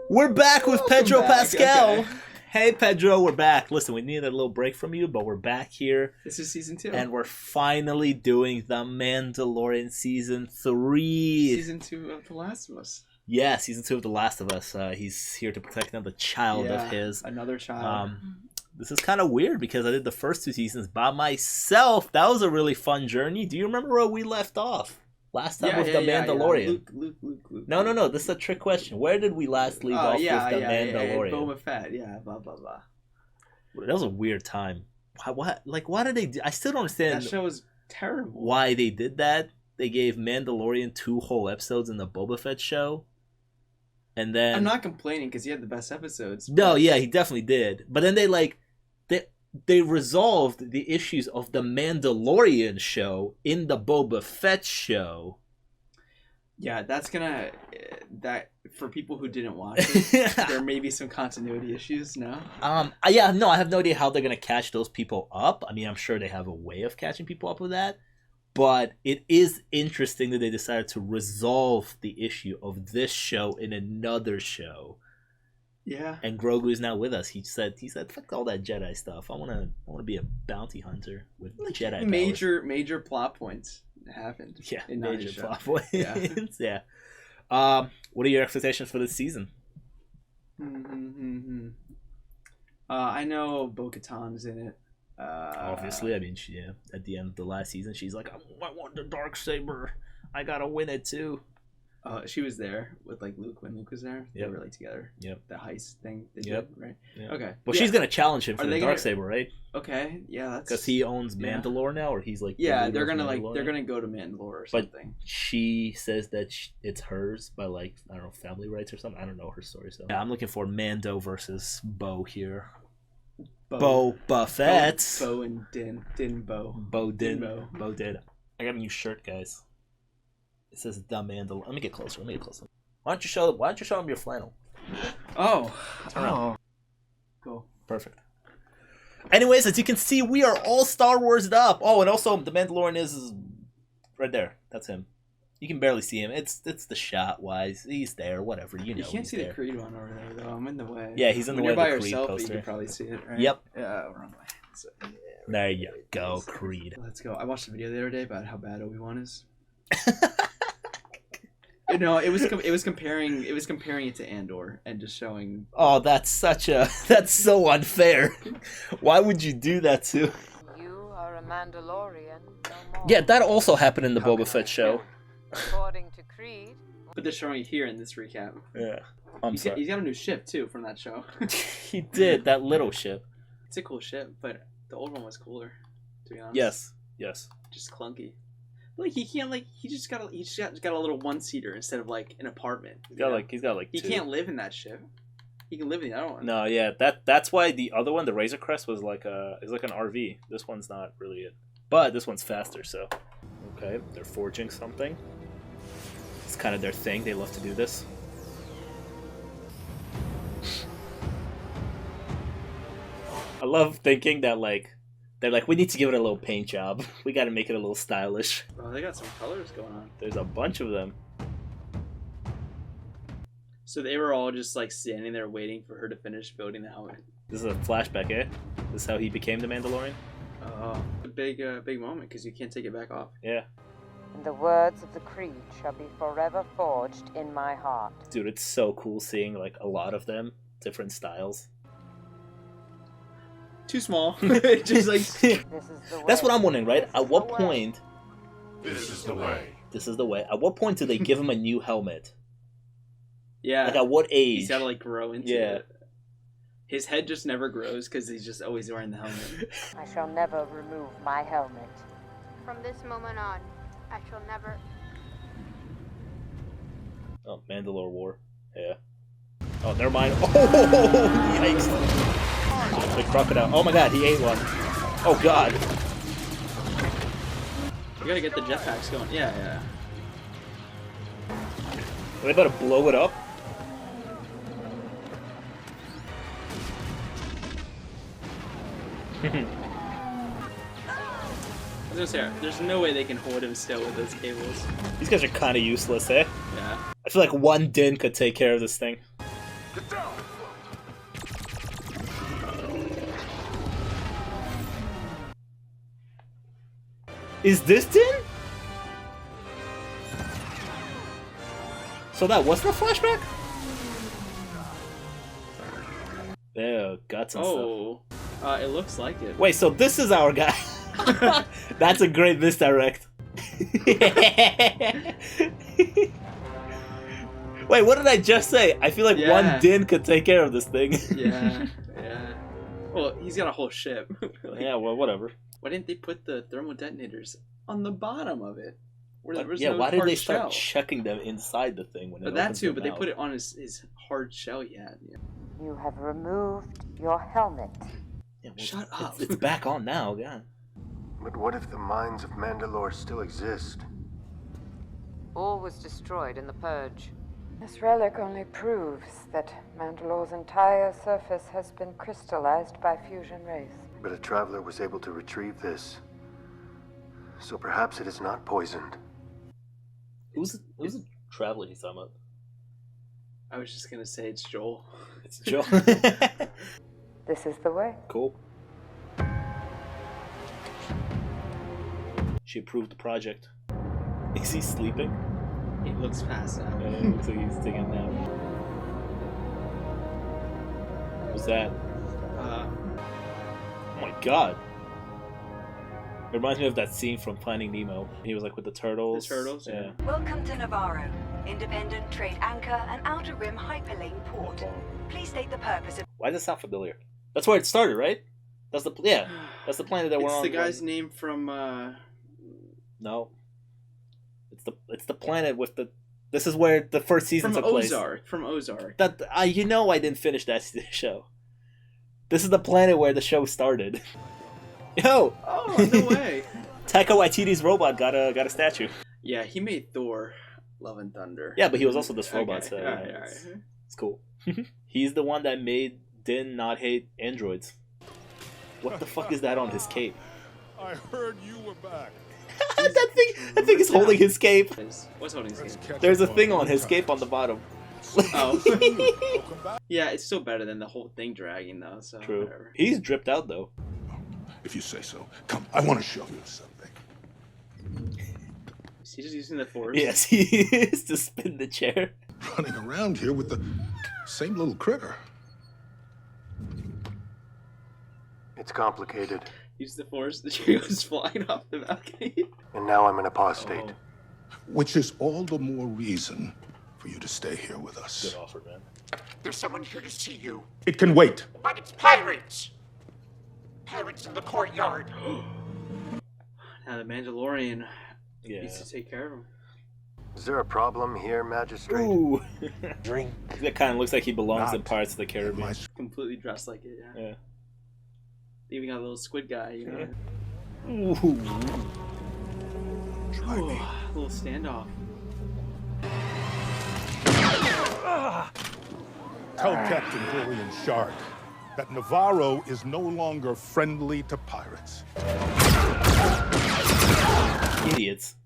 We're back with Pedro Pascal. Okay. Hey, Pedro, we're back. Listen, we needed a little break from you, but we're back here. This is season 2. And we're finally doing The Mandalorian Season 3. Season 2 of The Last of Us. Yeah, Season 2 of The Last of Us. He's here to protect another child of his. Another child. This is kind of weird because I did the first 2 seasons by myself. That was a really fun journey. Do you remember where we left off? Last time with The Mandalorian. Luke. No. This is a trick question. Where did we last leave off with The Mandalorian? Boba Fett. Yeah, blah, blah, blah. That was a weird time. Why did they do... I still don't understand... That show was terrible. Why they did that. They gave Mandalorian 2 whole episodes in the Boba Fett show. And then... I'm not complaining because he had the best episodes. No, yeah, he definitely did. But then they resolved the issues of the Mandalorian show in the Boba Fett show. Yeah, that's gonna... That for people who didn't watch it, there may be some continuity issues, no? I have no idea how they're gonna catch those people up. I mean, I'm sure they have a way of catching people up with that. But it is interesting that they decided to resolve the issue of this show in another show. Yeah. And Grogu is now with us. He said, fuck all that Jedi stuff. I wanna be a bounty hunter with Jedi powers. Major plot points happened. Yeah, in major show. plot points. Yeah. What are your expectations for this season? I know Bo-Katan's in it. Obviously, I mean, at the end of the last season, she's like, I want the Darksaber. I gotta win it too. She was there with Luke when Luke was there. Yep. They were together. Yep. The heist thing they Yep. did, right? Yep. Okay. Well, she's gonna challenge him for the Darksaber, right? Okay. Yeah, that's because he owns Mandalore now, or he's like. Yeah, they're gonna go to Mandalore or something. But she says that it's hers by I don't know, family rights or something. I don't know her story. So yeah, I'm looking for Mando versus Bo here. Bo Buffett. Bo and Din Bo. Bo did. I got a new shirt, guys. It says The Mandalorian. Let me get closer. Why don't you show him your flannel? Oh. Turn around. Cool. Perfect. Anyways, as you can see, we are all Star Wars'd up. Oh, and also the Mandalorian is right there. That's him. You can barely see him. It's the shot wise. He's there. Whatever. You can't see the Creed one over there though. I'm in the way. Yeah, he's in the way of the Creed yourself, poster. You can probably see it. Right? Yep. Yeah, wrong way. So, there you go, Creed. Let's go. I watched a video the other day about how bad Obi-Wan is. No, it was comparing it to Andor and just showing. Oh, that's so unfair. Why would you do that to? You are a Mandalorian. No more. Yeah, that also happened in the Boba Fett show. According to Creed. But they're showing it here in this recap. Yeah, He's got a new ship too from that show. He did, that little ship. It's a cool ship, but the old one was cooler. To be honest. Yes. Just clunky. He can't he just got a little 1-seater instead of an apartment. He's got He 2. can't live in that ship. He can live in the other one. No, yeah, that's why the other one, the Razor Crest, was like an RV. This one's not really it, but this one's faster. So, okay, they're forging something. It's kind of their thing. They love to do this. I love thinking that they're like, we need to give it a little paint job. We got to make it a little stylish. Oh, they got some colors going on. There's a bunch of them. So they were all just standing there waiting for her to finish building the helmet. This is a flashback, eh? This is how he became the Mandalorian? A big moment because you can't take it back off. Yeah. And the words of the Creed shall be forever forged in my heart. Dude, it's so cool seeing a lot of them, different styles. Too small. Just This is the way. That's what I'm wondering, right? At what point? This is the way. This is the way. At what point do they give him a new helmet? Yeah. At what age? He's gotta grow into it. His head just never grows because he's just always wearing the helmet. I shall never remove my helmet. From this moment on, I shall never... Oh, Mandalore War. Yeah. Oh, never mind. Oh, yikes. The crocodile. Oh my god, he ate one. Oh god. We gotta get the jetpacks going. Yeah. Are they about to blow it up? I was gonna say, there's no way they can hold him still with those cables. These guys are kind of useless, eh? Yeah. I feel like one Din could take care of this thing. Get down! Is this Din? So that wasn't a flashback? Yeah, guts and Oh, it looks like it. stuff. Wait, so this is our guy. That's a great misdirect. Wait, what did I just say? I feel like one Din could take care of this thing. Yeah. Well, he's got a whole ship. Yeah, well, whatever. Why didn't they put the thermal detonators on the bottom of it? Where there was Yeah, no why did hard they start shell? checking them inside the thing when it But that opens too, their but they mouth? put it on his hard shell yet. Yeah. You have removed your helmet. Yeah, well, Shut up. It's back on now, yeah. But what if the Mines of Mandalore still exist? All was destroyed in the Purge. This relic only proves that Mandalore's entire surface has been crystallized by fusion rays. But a traveler was able to retrieve this. So perhaps it is not poisoned. Who's the traveler he's talking about? I was just gonna say it's Joel. It's Joe. This is the way. Cool. She approved the project. Is he sleeping? He looks passed out. It looks like he's taking a nap. What's that? Oh my god. It reminds me of that scene from Finding Nemo. He was like with the turtles. The turtles? Yeah. Welcome to Navarro, independent trade anchor and outer rim hyperlane port. Please state the purpose of... Why does it sound familiar? That's where it started, right? That's the That's the planet that we're on. It's the guy's name from No. It's the planet with the. This is where the first season from took place. Ozark. From Ozark. That I didn't finish that show. This is the planet where the show started. Yo. Oh, no way. Taika Waititi's robot got a statue. Yeah, he made Thor: Love and Thunder. Yeah, but he was also this robot, Okay. so All right. it's cool. He's the one that made Din not hate androids. What the fuck is that on his cape? I heard you were back. that thing is holding his cape. What's holding his game? There's a thing on his cape on the bottom. Oh. Yeah, it's still better than the whole thing dragging, though. So True. whatever. He's dripped out though. If you say so. Come, I want to show you something. Is he just using the force? Yes, he is to spin the chair. Running around here with the same little critter. It's complicated. Use the force. The chair goes flying off the balcony. And now I'm an apostate. Oh, Which is all the more reason for you to stay here with us. good offer, man. There's someone here to see you, It can wait. but it's pirates! Pirates in the courtyard. Now the Mandalorian Yeah. needs to take care of him. Is there a problem here, Magistrate? Ooh. Drink. That kind of looks like he belongs in Not Pirates of the Caribbean. My Completely dressed like it, yeah. Yeah. Even got a little squid guy, you know. Ooh. try me. A little standoff. Tell Captain Dorian Shark that Navarro is no longer friendly to pirates.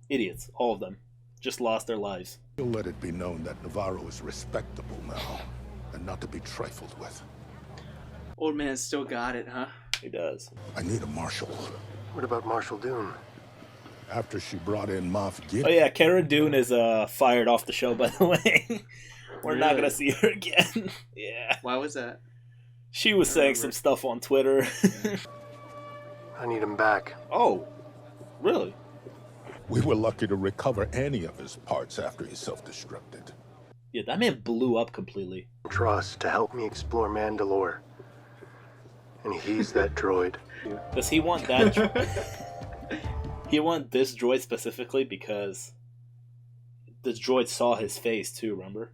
Idiots, all of them. Just lost their lives. You'll let it be known that Navarro is respectable now, and not to be trifled with. Old man still got it, huh? He does. I need a marshal. What about Marshal Dune? After she brought in Moff Gideon, Oh yeah, Cara Dune is fired off the show, by the way. We're not Really? gonna see her again. Yeah. Why was that? She was saying some stuff on Twitter. I need him back. Oh, really? we were lucky to recover any of his parts after he self-destructed. Yeah, that man blew up completely. Trust to help me explore Mandalore. And he's that droid. Does he want that? He want this droid specifically because the droid saw his face too. Remember?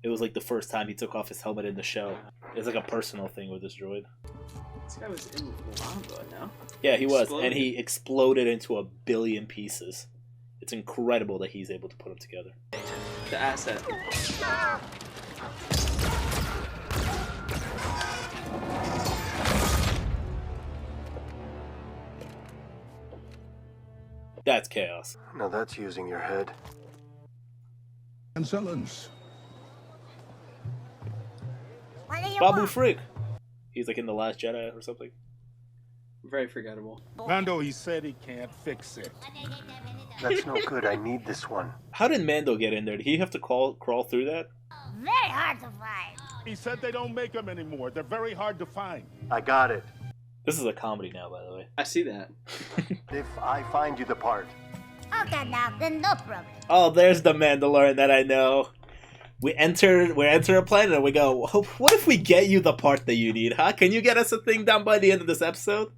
It was like the first time he took off his helmet in the show. It's like a personal thing with this droid. This guy was in lava now. Yeah, he was, Exploded. and he exploded into 1 billion pieces. It's incredible that he's able to put them together. The asset. That's chaos. Now that's using your head. And Zellens. Babu Frick. He's like in The Last Jedi or something. Very forgettable. Mando, he said he can't fix it. That's no good. I need this one. How did Mando get in there? Did he have to crawl through that? Very hard to find. He said they don't make them anymore. They're very hard to find. I got it. This is a comedy now, by the way. I see that. If I find you the part. Okay, now then, no problem. Oh, there's the Mandalorian that I know. We enter a planet and we go, what if we get you the part that you need, huh? Can you get us a thing done by the end of this episode?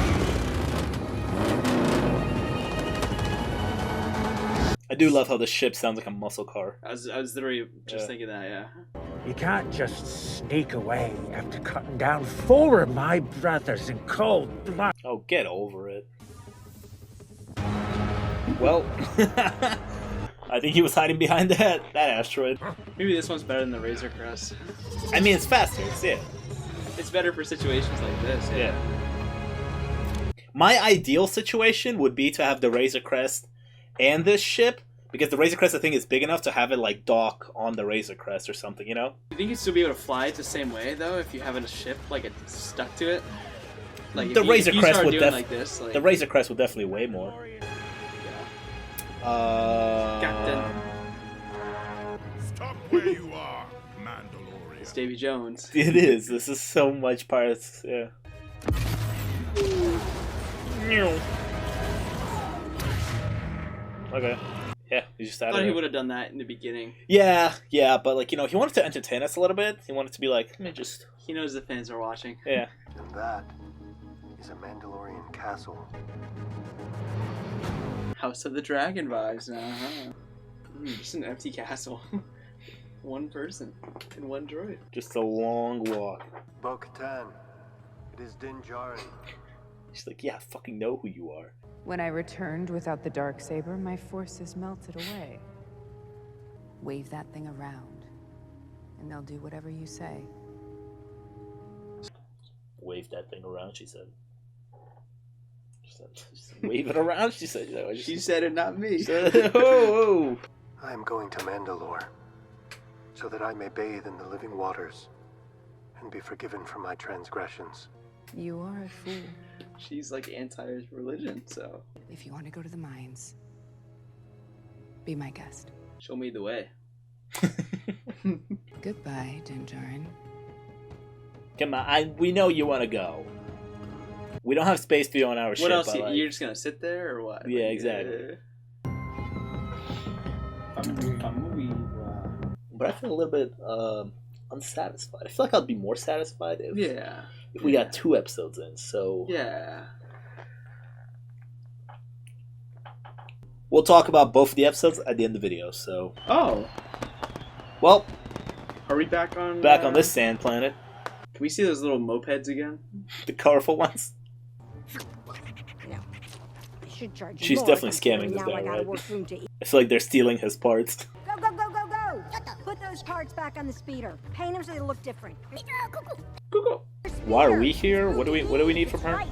I do love how the ship sounds like a muscle car. I was literally just thinking that, yeah. You can't just sneak away after cutting down 4 of my brothers in cold blood. Oh, get over it. Well, I think he was hiding behind that asteroid. Maybe this one's better than the Razor Crest. I mean, it's faster. It's better for situations like this. Yeah. My ideal situation would be to have the Razor Crest and this ship, because the Razor Crest, I think, is big enough to have it like dock on the Razor Crest or something, you know? You think you'd still be able to fly it the same way though if you have a ship like it stuck to it? Like the Razor Crest would like this, like... The Razor Crest would definitely weigh more. Captain. Stop where you are, Mandalorian. It's Davy Jones. It is. This is so much parts. Yeah. Okay. Yeah, he's just out I of thought it. he would have done that in the beginning. Yeah, but like, you know, he wanted to entertain us a little bit. He wanted to be like, let me just... He knows the fans are watching. Yeah. And that is a Mandalorian castle. House of the Dragon vibes now, huh? Just an empty castle. One person and one droid. Just a long walk. Bo-Katan, it is Din Djarin. She's like, yeah, I fucking know who you are. When I returned without the Darksaber, my forces melted away. Wave that thing around, and they'll do whatever you say. Wave that thing around, she said. Just wave it around, she said. You know, She said it, not me. Oh. I am going to Mandalore, so that I may bathe in the living waters and be forgiven for my transgressions. You are a fool. She's like anti-religion, so... If you want to go to the mines, be my guest. Show me the way. Goodbye, Din Djarin. Come on, we know you want to go. We don't have space for you on our ship. What else? Like... You're just gonna sit there, or what? Yeah, exactly. But I feel a little bit unsatisfied. I feel like I'd be more satisfied if we got 2 episodes in. So yeah, we'll talk about both of the episodes at the end of the video. So well, are we back on this sand planet? Can we see those little mopeds again? The colorful ones. She's definitely scamming this guy, right? I feel like they're stealing his parts. Go, go, go, go, go! Put those parts back on the speeder. Paint them so they look different. Why are we here? What do we need from her?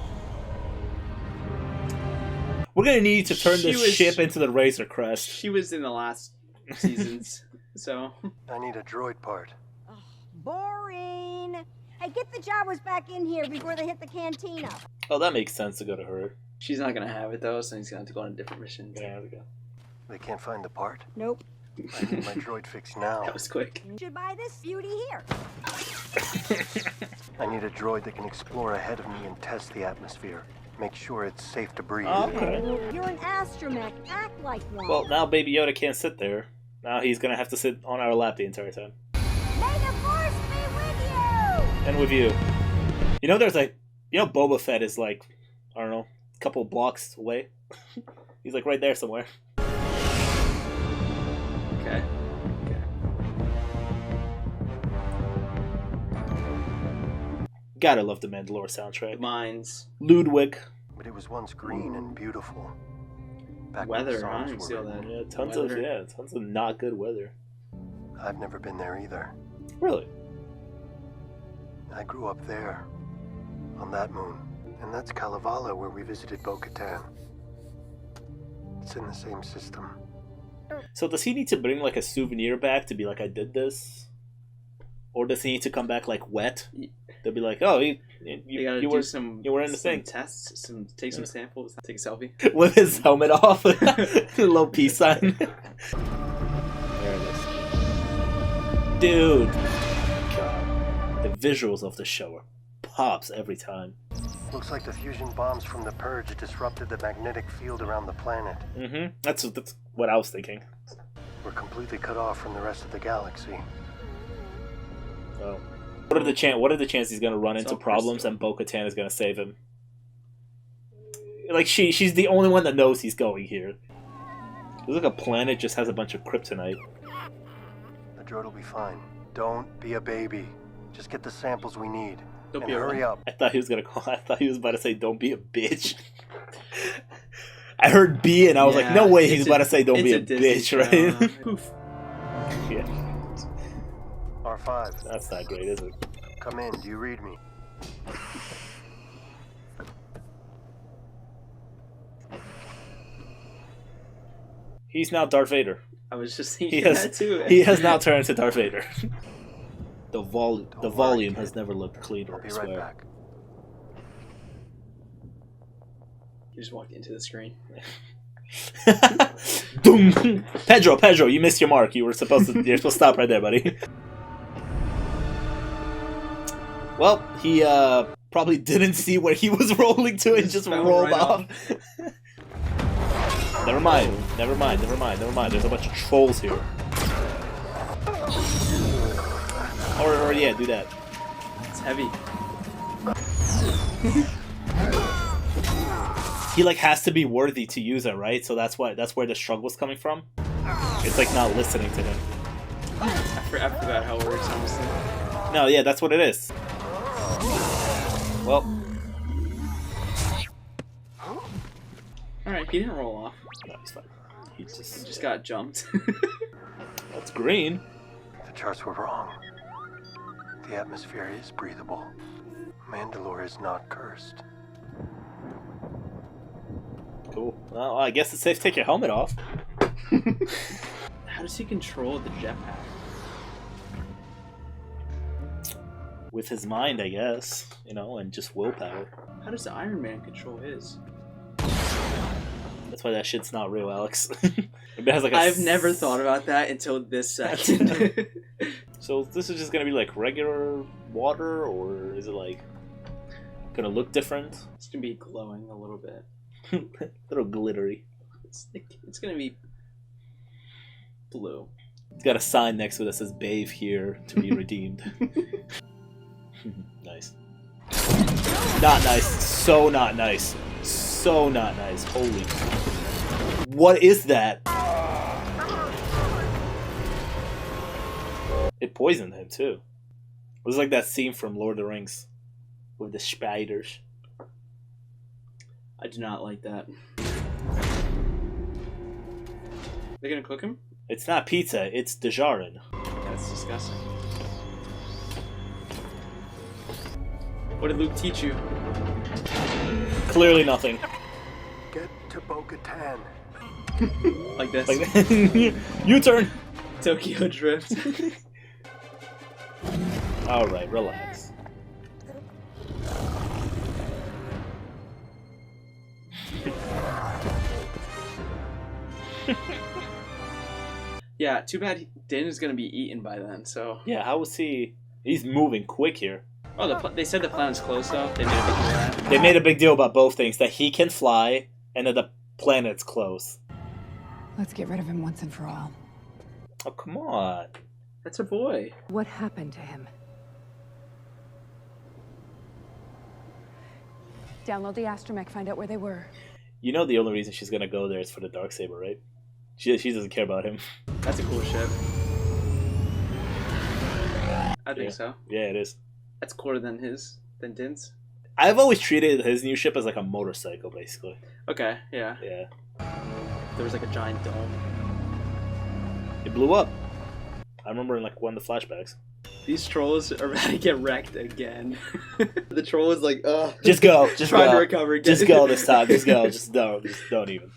We're gonna need to turn this ship into the Razor Crest. She was in the last seasons, so... I need a droid part. Oh, boring! Hey, get the Jawas back in here before they hit the cantina. Oh, that makes sense to go to her. She's not gonna have it though, so he's gonna have to go on a different mission. Yeah, there we go. They can't find the part? Nope. I need my droid fixed now. That was quick. You should buy this beauty here. I need a droid that can explore ahead of me and test the atmosphere. Make sure it's safe to breathe. Oh, okay. You're an astromech. Act like one. Well, now Baby Yoda can't sit there. Now he's gonna have to sit on our lap the entire time. May the Force be with you! And with you. You know, there's like... You know, Boba Fett is like... I don't know... A couple blocks away. He's like right there somewhere. Okay. Gotta love the Mandalore soundtrack. Mines. Ludwig. But it was once green and beautiful. Back Weather, when the huh? songs You were see all written. that? Yeah, tons of not good weather. I've never been there either. Really? I grew up there, on that moon. And that's Kalevala, where we visited Bo-Katan. It's in the same system. So does he need to bring like a souvenir back to be like, I did this? Or does he need to come back like wet? They'll be like, oh, you were in the thing. Tests, take some samples, take a selfie with his helmet off, a little peace sign. There it is, dude. God, the visuals of the show are pops every time. Looks like the fusion bombs from the Purge disrupted the magnetic field around the planet. Mm-hmm. That's what I was thinking. We're completely cut off from the rest of the galaxy. Oh. What are the chances he's gonna run into problems and Bo-Katan is gonna save him? Like she's the only one that knows he's going here. Looks like a planet just has a bunch of kryptonite. The droid will be fine. Don't be a baby. Just get the samples we need. Don't and hurry up. I thought he was about to say don't be a bitch. I heard B and I was like, no way he's about to say don't be a bitch, right? Poof. Yeah. R5. That's not great, is it? Come in, do you read me? He's now Darth Vader. I was just thinking that too. He has now turned into Darth Vader. The volume has never looked cleaner, I'll be I swear. right back. You just walked into the screen. Doom! Pedro, you missed your mark. You're supposed to stop right there, buddy. Well, he probably didn't see where he was rolling to and just rolled off. Never mind. There's a bunch of trolls here. Or yeah, do that. It's heavy. He like has to be worthy to use it, right? So that's where the struggle's coming from. It's like not listening to him. I forgot how it works, honestly. No, yeah, that's what it is. Well. Alright, he didn't roll off. No, he's fine. He just got jumped. That's green. The charts were wrong. The atmosphere is breathable. Mandalore is not cursed. Cool. Well, I guess it's safe to take your helmet off. How does he control the jetpack? With his mind, I guess. You know, and just willpower. How does Iron Man control his? That's why that shit's not real, Alex. It has like I've never thought about that until this second. So this is just gonna be like regular water, or is it like gonna look different? It's gonna be glowing a little bit. Little glittery. It's gonna be blue. It's got a sign next to it that says "Bathe here to be redeemed." Nice. Not nice. So not nice. So not nice. Holy. What is that? It poisoned him too. It was like that scene from Lord of the Rings with the spiders. I do not like that. They're gonna cook him? It's not pizza, it's Dejarin. That's disgusting. What did Luke teach you? Clearly nothing. Get to Bo-Katan. Like this. Like U-turn. Tokyo Drift. Alright, relax. Yeah, too bad Din is gonna be eaten by then, so... Yeah, how was he... He's moving quick here. Oh, they said the planet's closed though. They made a big deal of that. They made a big deal about both things. That he can fly, and that the planet's close. Let's get rid of him once and for all. Oh, come on. That's a boy. What happened to him? Download the astromech, find out where they were. You know the only reason she's gonna go there is for the Darksaber, right? She doesn't care about him. That's a cool ship. I think so. Yeah, it is. That's cooler than Din's. I've always treated his new ship as like a motorcycle, basically. Okay, yeah. Yeah. There was like a giant dome. It blew up. I remember in like one of the flashbacks. These trolls are about to get wrecked again. The troll is like, ugh. Just go. Just trying go. to recover. Just go this time. Just go. Just don't even.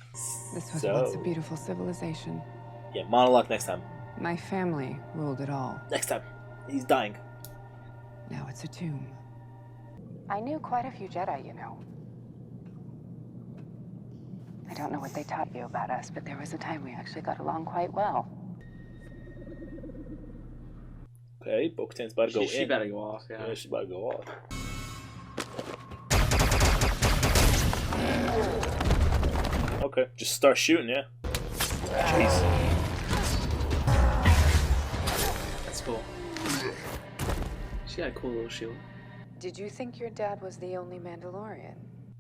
This was once a beautiful civilization. Yeah, monologue next time. My family ruled it all. Next time. He's dying. Now it's a tomb. I knew quite a few Jedi, you know. I don't know what they taught you about us, but there was a time we actually got along quite well. Okay, Bo-Katan's about to go in. She better go off, yeah. Yeah, she's about to go off. Okay, just start shooting, yeah. Jeez. That's cool. She got a cool little shield. Did you think your dad was the only Mandalorian?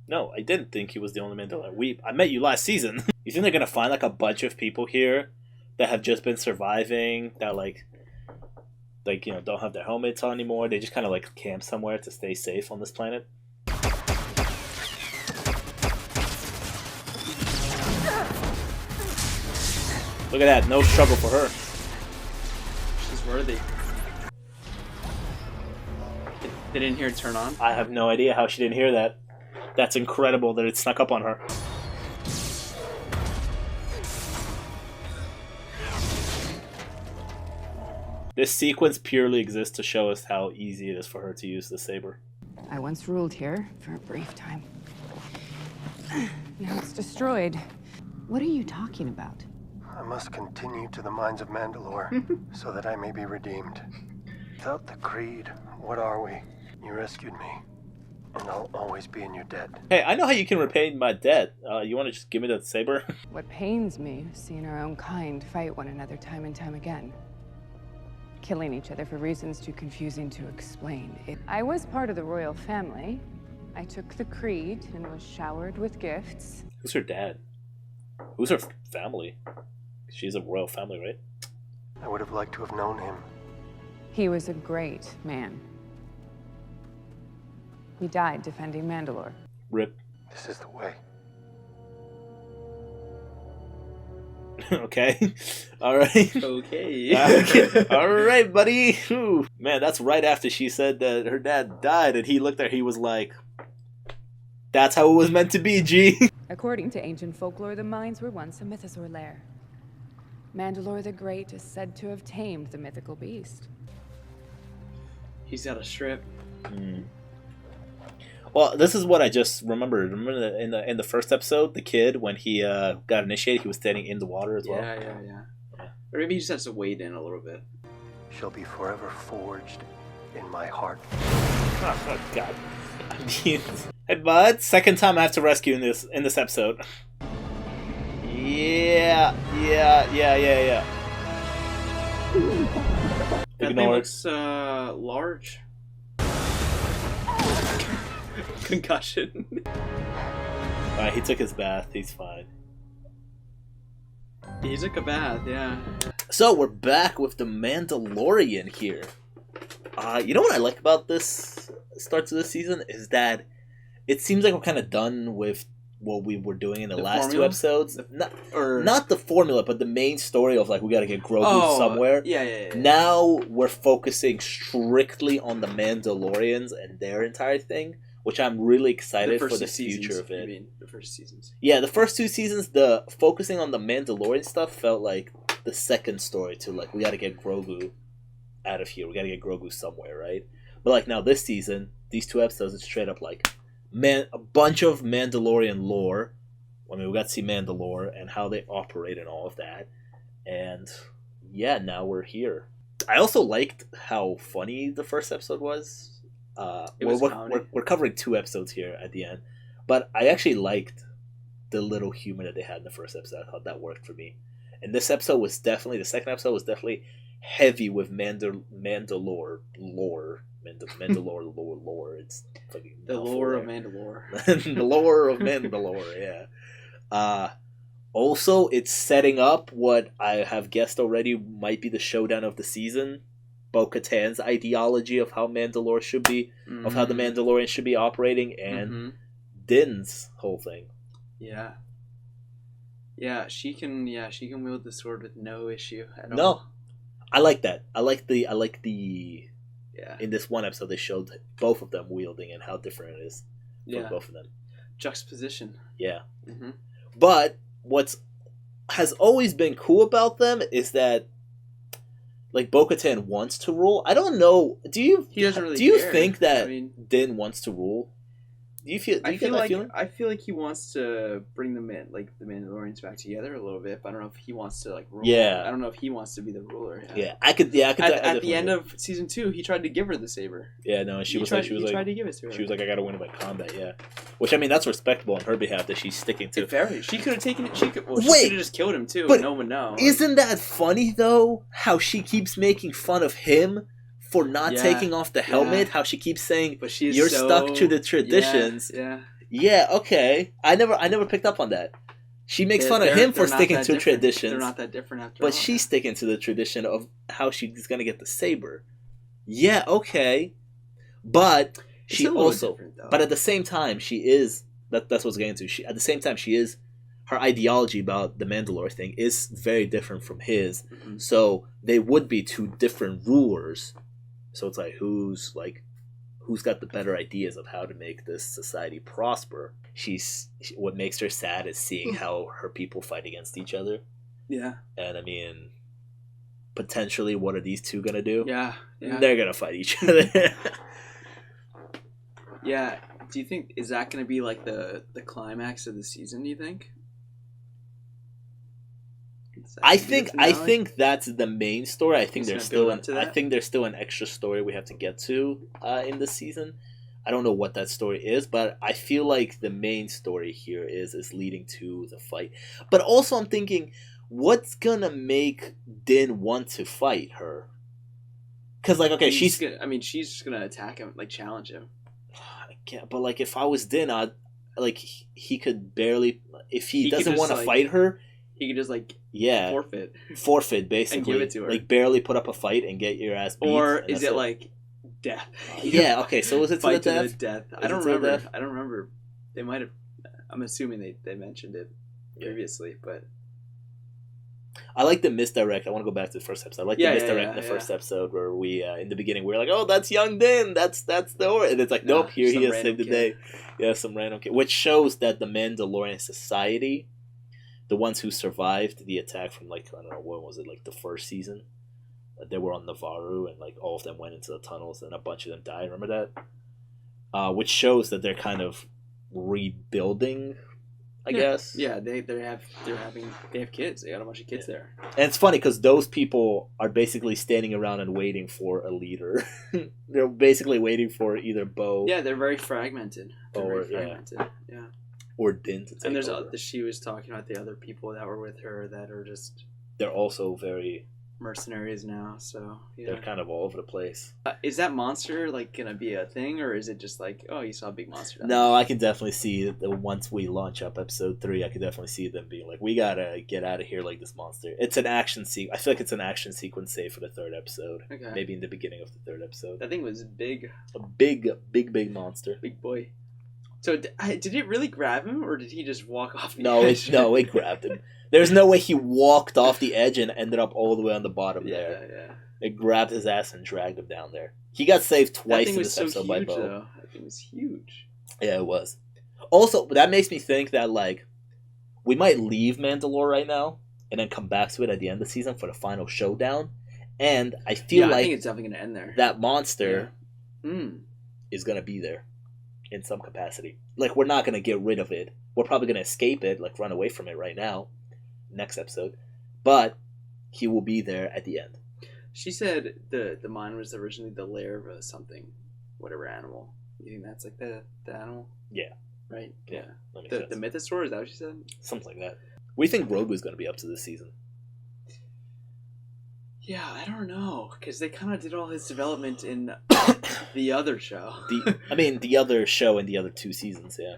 No, I didn't think he was the only Mandalorian. I met you last season. You think they're gonna find like a bunch of people here that have just been surviving, that like you know, don't have their helmets on anymore? They just kind of like camp somewhere to stay safe on this planet. Look at that, no struggle for her. She's worthy. They didn't hear it turn on? I have no idea how she didn't hear that. That's incredible that it snuck up on her. This sequence purely exists to show us how easy it is for her to use the saber. I once ruled here for a brief time. Now it's destroyed. What are you talking about? I must continue to the Mines of Mandalore so that I may be redeemed. Without the creed, what are we? You rescued me, and I'll always be in your debt. Hey, I know how you can repay my debt. You want to just give me that saber? What pains me is seeing our own kind fight one another time and time again. Killing each other for reasons too confusing to explain. I was part of the royal family. I took the creed and was showered with gifts. Who's her dad? Who's her family? She's a royal family, right? I would have liked to have known him. He was a great man. He died defending Mandalore. Rip. This is the way. Okay. Alright. Okay. Alright, buddy. Ooh. Man, that's right after she said that her dad died, and he looked at her, he was like, that's how it was meant to be, G. According to ancient folklore, the mines were once a mythosaur lair. Mandalore the Great is said to have tamed the mythical beast. He's got a strip. Well, this is what I just remembered. Remember that in the first episode, the kid, when he got initiated, he was standing in the water as well? Yeah. Or maybe he just has to wade in a little bit. Shall be forever forged in my heart. Oh, God. I mean, hey, bud. Second time I have to rescue in this episode. Yeah. That thing looks large. Concussion. Alright, he took his bath. He's fine. He took a bath, yeah. So we're back with the Mandalorian here. You know what I like about this starts of this season is that it seems like we're kind of done with what we were doing in the last formula? 2 episodes. Not the formula, but the main story of like we got to get Grogu somewhere. Yeah. Now we're focusing strictly on the Mandalorians and their entire thing, which I'm really excited for the future of it. I mean, the first seasons. Yeah, the first 2 seasons, the focusing on the Mandalorian stuff felt like the second story to like, we got to get Grogu out of here. We got to get Grogu somewhere, right? But like now this season, these 2 episodes, it's straight up like a bunch of Mandalorian lore. I mean, we got to see Mandalore and how they operate and all of that. And yeah, now we're here. I also liked how funny the first episode was. We're covering 2 episodes here at the end, but I actually liked the little humor that they had in the first episode. I thought that worked for me. And this episode was definitely, the second episode was definitely heavy with Mandalore lore. Mandalore lore. It's fucking the lore of Mandalore. The lore of Mandalore. Yeah. Also, it's setting up what I have guessed already might be the showdown of the season. Bo-Katan's ideology of how Mandalore should be, of how the Mandalorian should be operating, and Din's whole thing. Yeah, she can wield the sword with no issue at all. No, I like that. I like the. Yeah. In this one episode, they showed both of them wielding and how different it is for both of them. Juxtaposition. Yeah. But has always been cool about them is that, like Bo-Katan wants to rule. I don't know. He doesn't really Do you care. think that I mean, Din wants to rule? Do you feel? Do you I feel get that like feeling? I feel like he wants to bring the Mandalorians back together a little bit, but I don't know if he wants to like rule. Yeah. I don't know if he wants to be the ruler. Yeah, I could. Yeah, I could. At the end of season 2, he tried to give her the saber. Yeah, no, and she He was tried like, to give it to her. She was like, I gotta win it by combat. Yeah, which I mean, that's respectable on her behalf that she's sticking to. Very. She could have taken it. She could have just killed him too. but No one would know. Isn't that funny though? How she keeps making fun of him for not taking off the helmet. How she keeps saying, but she's "You're so, stuck to the traditions." Yeah. Yeah, okay. I never picked up on that. She makes fun of him for sticking to traditions. They're not that different after all. But she's sticking to the tradition of how she's gonna get the saber. Yeah, okay. But she also, but at the same time, she is that's what's getting to. She at the same time she is her ideology about the Mandalore thing is very different from his. Mm-hmm. So they would be two different rulers. So it's like who's got the better ideas of how to make this society prosper. What makes her sad is seeing how her people fight against each other. Yeah. And I mean, potentially, what are these two gonna do? Yeah. They're gonna fight each other. Yeah. Do you think is that gonna be like the climax of the season? Do you think? I think that's the main story. I think there's still an extra story we have to get to in this season. I don't know what that story is, but I feel like the main story here is leading to the fight. But also I'm thinking, what's gonna make Din want to fight her? Because she's just gonna attack him, like challenge him. I can't. But like if I was Din, I'd he could barely. If he doesn't want to fight her, he could just forfeit basically, and give it to her. Like barely put up a fight and get your ass beat. Or is it like death? Yeah. Okay. So was it to the death? I don't remember. I don't remember. They might have. I'm assuming they mentioned it previously, but I like the misdirect. I want to go back to the first episode. I like the misdirect in the first episode where we in the beginning we were like, "Oh, that's young Din. That's the order," and it's like, "Nope, here he is, saved the day." Yeah, some random kid, which shows that the Mandalorian society, the ones who survived the attack from I don't know, when was it, the first season? They were on Navarro and all of them went into the tunnels and a bunch of them died. Remember that? Which shows that they're kind of rebuilding, I guess. Yeah, they have kids. They got a bunch of kids there. And it's funny because those people are basically standing around and waiting for a leader. They're basically waiting for either Bo. Yeah, they're very fragmented. Yeah. Or Din to take and there's over. She was talking about the other people that were with her that are just. They're also very mercenaries now, so they're kind of all over the place. Is that monster gonna be a thing, or is it just oh, you saw a big monster? No, I can definitely see that once we launch up episode 3, I can definitely see them being we gotta get out of here this monster. It's an action I feel like it's an action sequence, say, for the 3rd episode. Okay. Maybe in the beginning of the 3rd episode. That thing was big. A big monster. Big boy. So did it really grab him, or did he just walk off the edge? It grabbed him. There's no way he walked off the edge and ended up all the way on the bottom there. Yeah. It grabbed his ass and dragged him down there. He got saved twice in this episode by Bo. That thing was huge. Yeah, it was. Also, that makes me think that we might leave Mandalore right now and then come back to it at the end of the season for the final showdown. And I feel I think it's definitely gonna end there. That monster is gonna be there in some capacity. We're not gonna get rid of it. We're probably gonna escape it, run away from it right now. Next episode, but he will be there at the end. She said the mine was originally the lair of something, whatever animal. You think that's the animal? Yeah. Right. Yeah. The mythosaur, is that what she said? Something like that. What do you think Grogu's going to be up to this season? Yeah, I don't know, because they kind of did all his development in the other show. The other show in the other 2 seasons. Yeah.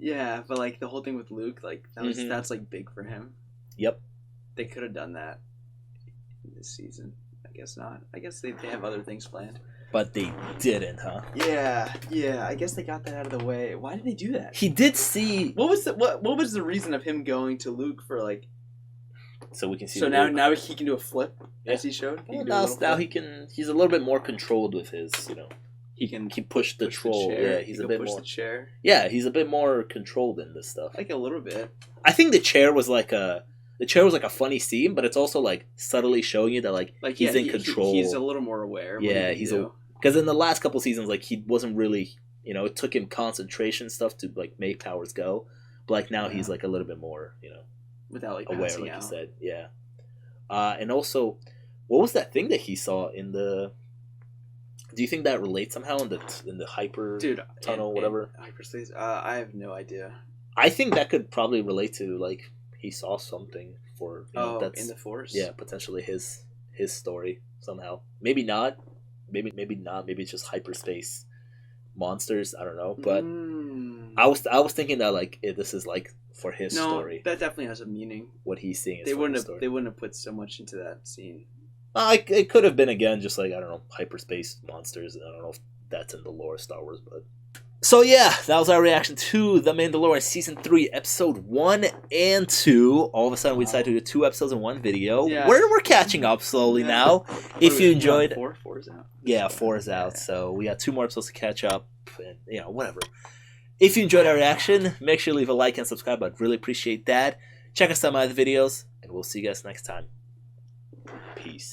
Yeah, but the whole thing with Luke, that's big for him. Yep. They could have done that in this season. I guess not. I guess they have other things planned. But they didn't, huh? Yeah. I guess they got that out of the way. Why did they do that? He did see. What was the reason of him going to Luke for So we can see. So now he can do a flip, as he showed. Now he can. He's a little bit more controlled with his. He pushed the troll. He's a bit more. The chair. Yeah, he's a bit more controlled in this stuff. A little bit. I think the chair was a the chair was like a funny scene, but it's also like subtly showing you that like he's in control. He's a little more aware. Yeah, because in the last couple seasons, like he wasn't really, you know, it took him concentration stuff to like make powers go, but like now he's like a little bit more, you know, without like aware, like you said. Yeah. And also, what was that thing that he saw in the? Do you think that relates somehow in the hyper tunnel, whatever? Hyperspace. I have no idea. I think that could probably relate to like he saw something for that's in the Force. Yeah, potentially his story somehow. Maybe not. Maybe not. Maybe it's just hyperspace monsters. I don't know. But I was thinking that like this is like for his story. That definitely has a meaning. What he's seeing. Is they wouldn't have put so much into that scene. It could have been again just like I don't know hyperspace monsters. I don't know if that's in the lore of Star Wars, but. So yeah, that was our reaction to The Mandalorian Season 3, Episode 1 and 2. All of a sudden we decided to do 2 episodes in one video. Yeah. We're catching up slowly now. If you enjoyed... 4 is out. Yeah, 4 is out. So we got 2 more episodes to catch up. And, you know, whatever. If you enjoyed our reaction, make sure to leave a like and subscribe. I'd really appreciate that. Check us out my other videos. And we'll see you guys next time. Peace.